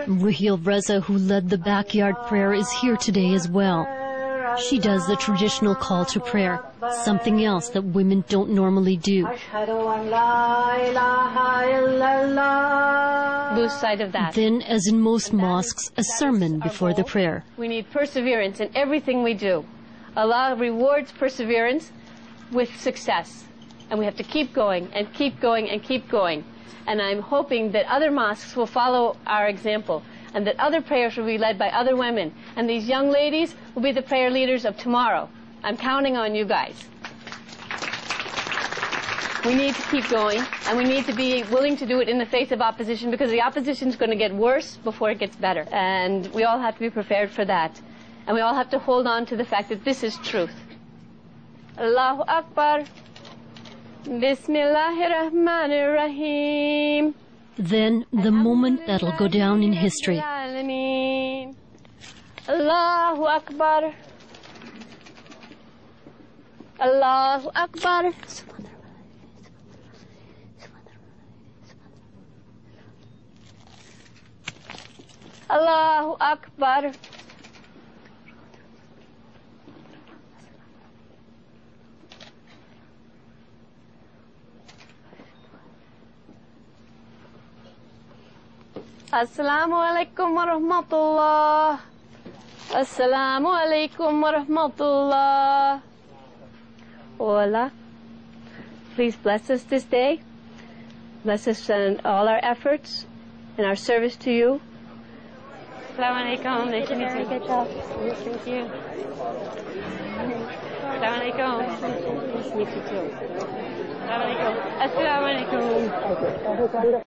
Ruhil Reza, who led the backyard prayer, is here today as well. She does the traditional call to prayer, something else that women don't normally do. Lose sight of that. Then, as in most mosques, a sermon before the prayer. We need perseverance in everything we do. Allah rewards perseverance with success. And we have to keep going and keep going and keep going. And I'm hoping that other mosques will follow our example, and that other prayers will be led by other women. And these young ladies will be the prayer leaders of tomorrow. I'm counting on you guys. We need to keep going, and we need to be willing to do it in the face of opposition, because the opposition is going to get worse before it gets better. And we all have to be prepared for that. And we all have to hold on to the fact that this is truth. Allahu Akbar. Bismillahirrahmanirrahim. Then, the moment that'll go down in history. Allahu Akbar. Allahu Akbar. Allahu Akbar. Assalamu alaikum wa rahmatullah. Assalamu alaikum wa rahmatullah. Oh Allah, please bless us this day. Bless us in all our efforts and our service to you. Assalamu alaikum. Nice to meet you. Good job. Thank you. Assalamu alaikum. Nice to meet you too. Assalamu alaikum. Assalamu alaikum.